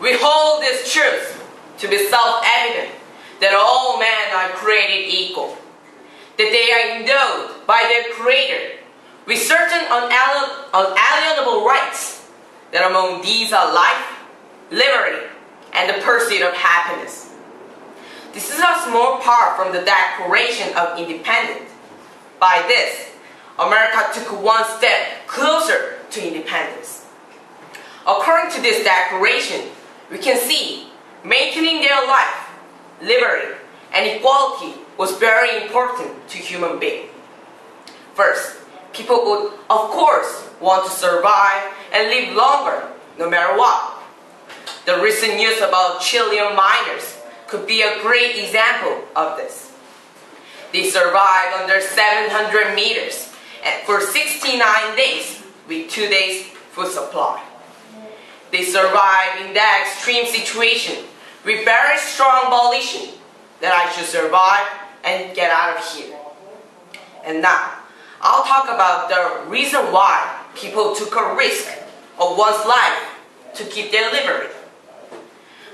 We hold this truth to be self-evident that all men are created equal, that they are endowed by their Creator with certain unalienable rights, that among these are life, liberty, and the pursuit of happiness. This is a small part from the Declaration of Independence. By this, America took one step closer to independence. According to this declaration, we can see maintaining their life, liberty, and equality was very important to human beings. First, people would, of course, want to survive and live longer, no matter what. The recent news about Chilean miners could be a great example of this. They survived under 700 meters and for 69 days with 2 days food supply. They survived in that extreme situation with very strong volition that I should survive and get out of here. And now, I'll talk about the reason why people took a risk of one's life to keep their liberty.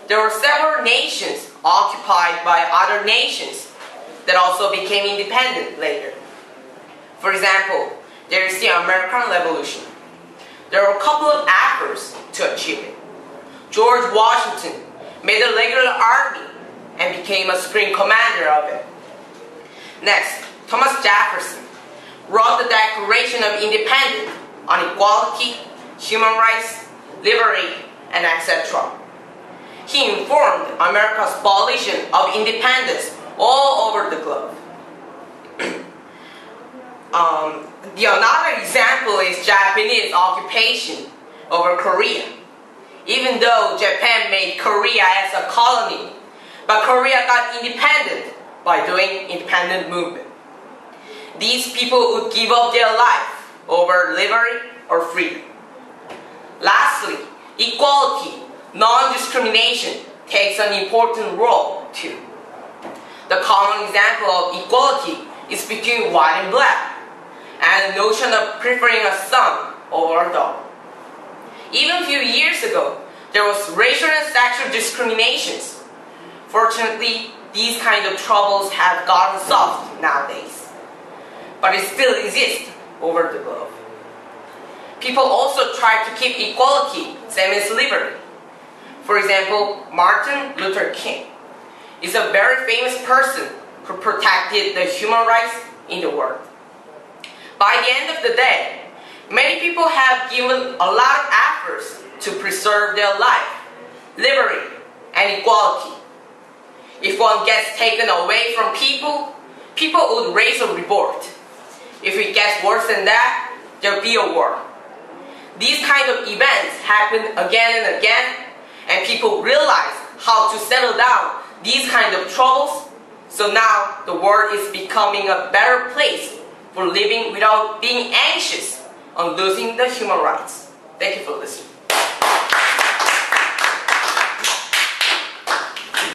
There were several nations occupied by other nations that also became independent later. For example, there is the American Revolution. There were a couple of efforts to achieve it. George Washington made a regular army and became a supreme commander of it. Next, Thomas Jefferson wrote the Declaration of Independence on equality, human rights, liberty, and etc. He informed America's volition of independence all over the globe. Another example is Japanese occupation over Korea. Even though Japan made Korea as a colony, but Korea got independent by doing independent movement. These people would give up their life over liberty or freedom. Lastly, equality, non-discrimination takes an important role too. The common example of equality is between white and black, and the notion of preferring a son over a daughter. Even a few years ago, there was racial and sexual discriminations. Fortunately, these kind of troubles have gotten soft nowadays, but it still exists over the globe. People also try to keep equality, same as liberty. For example, Martin Luther King is a very famous person who protected the human rights in the world. By the end of the day, many people have given a lot of efforts to preserve their life, liberty, and equality. If one gets taken away from people, people would raise a revolt. If it gets worse than that, there'll be a war. These kind of events happen again and again, and people realize how to settle down these kind of troubles. So now the world is becoming a better place for living without being anxious on losing the human rights. Thank you for listening.